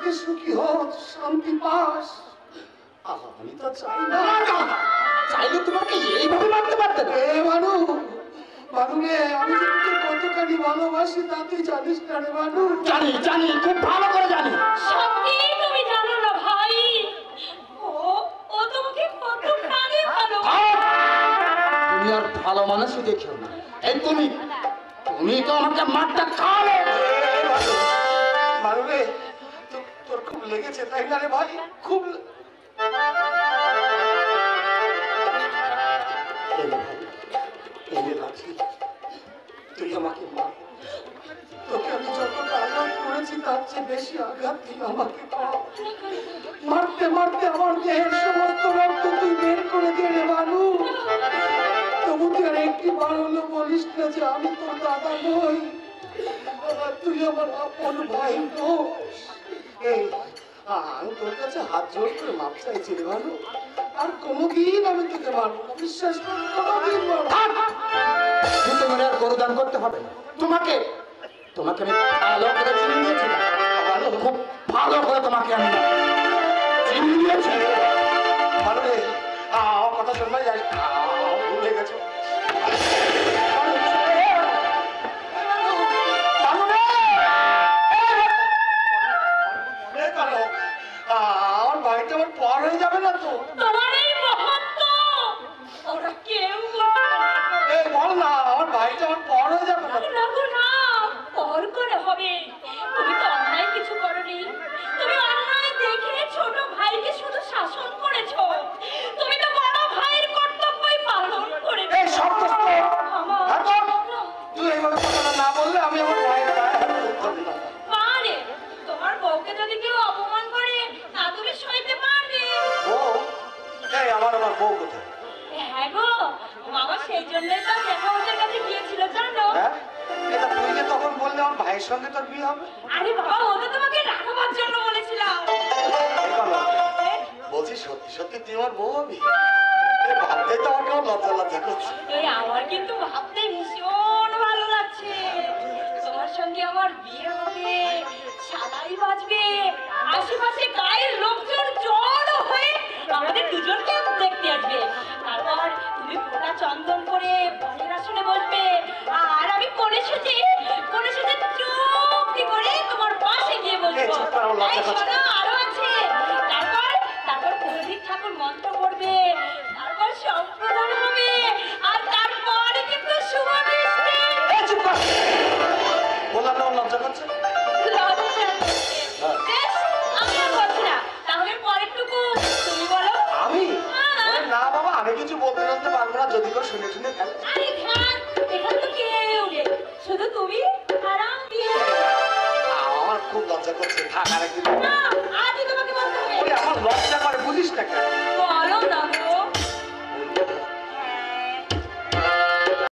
থেকে সুখী হোক, শান্তি পাস। আমি তো চাই না। চাইলে তোমাকে এইভাবে মারতে পারতে না। মানু, মানু রে, আমি যে তোকে কতখানি ভালোবাসি তা তুই জানিস না রে মানু। জানি জানি, খুব ভালো করে জানি। সত্যি তুমি জানো না ভাই, ও তোমাকে কতখানি ভালোবাসে। তুমি আর ভালো মানুষই দেখো না। এই তুমি তো আমাকে মারটা খাওয়ালে। মানু রে, তোর খুব লেগেছে তাই না রে ভাই? খুব তুই আমাকে মার। তোকে আমি যতটা আঘাত করেছি তার চেয়ে বেশি আঘাত তুই আমাকে কর। মারতে মারতে আমার দেহের সমস্ত রক্ত তুই বের করে দিয়ে রে মানু। তবু তুই আর একটি বার হলো বলিস না যে আমি তোর দাদা নই, তুই আমার আপন ভাই দোষ। এই আমি তোর কাছে হাত জোর করে মাপ চাইছি রে ভালো। আর কোনোদিন আমি তোকে মারবো না, বিশ্বাস কর, কোনোদিন মারবো না। তোমার আর গরুদান করতে হবে না। তোমাকে আমি ভালো করে চিনি নিয়েছিলাম। খুব ভালো করে তোমাকে আমি চিনি নিয়েছি। ভালো রে, আমার কথা শুনবাই যাস, ভুলে গেছো। আমার বাড়িতে আমার পর হয়ে যাবে না তো? তোমার এই মহত্ব ওরা কেউ এই বল না, আমার বাড়িতে আমার পর হয়ে যাবে না? না গো না, পর করে হবে। তুমি তো অন্যায় কিছু করনি। তুমি অন্যায় দেখে ছোট ভাইকে শুধু শাসন করেছো। তুমি তো বড় ভাইয়ের কর্তব্যই পালন করেছো। এই সব তো আমার তুই এইভাবে কথাটা না বললে আমি আমার ভাইয়ের গায়ে হাত তুলতাম না। পারে, তোমার বউকে যদি কেউ অপমান করে তা তুমি সইতে পারবে? বউ? এই আমার বউ কোথায়? হ্যাঁ গো বাবা, সেই জন্যই তো দেখাউটের কাছে গিয়েছিল জানো। হ্যাঁ, এটা তুই যে তখন বললে আমার ভাইয়ের সঙ্গে তোর বিয়ে হবে। আরে বাবা, ও তো তোমাকে রাখবার জন্য বলেছিলাম। বলছি সত্যি সত্যি তুই আমার বউ হবি? ভাবতেই তো আমার কেমন লজ্জা লজ্জা করছে। এই আমার কিন্তু ভাবতে ভীষণ ভালো লাগছে। তোমার সঙ্গে আমার বিয়ে হবে, সালাই বাজবে, আশেপাশে গায়ের লোকজন জড়ো হয়ে আমাদের দুজনকে দেখতে আসবে। তারপর তুমি ফোঁটা চন্দন করে বনের আসনে বসবে, আর আমি কোণে সেজে চুপটি করে তোমার পাশে গিয়ে বলবো, এই শোনো আরো আছে। তারপর পুরোহিত ঠাকুর মন্ত্র পড়বে, তারপর সম্প্রদান হবে, আর তারপরে কিন্তু শুভ বৃষ্টি। বললাম না লজ্জা করছে। বেশ, আমি আর বলছি না, তাহলে পরেরটুকু তুমি বলো। আমি? না বাবা, আমি কিছু বলতে বলতে পারবো না, যদি কেউ শুনে শুনে ফেলে। আরে ধ্যান, এখানে তো কেউ নেই, শুধু তুমি আর আমি। আমার খুব লজ্জা করছে, থাক আরেকদিন। না, আজই তোমাকে বলতে হবে। আমার লজ্জা করে, বুঝিস না কেন?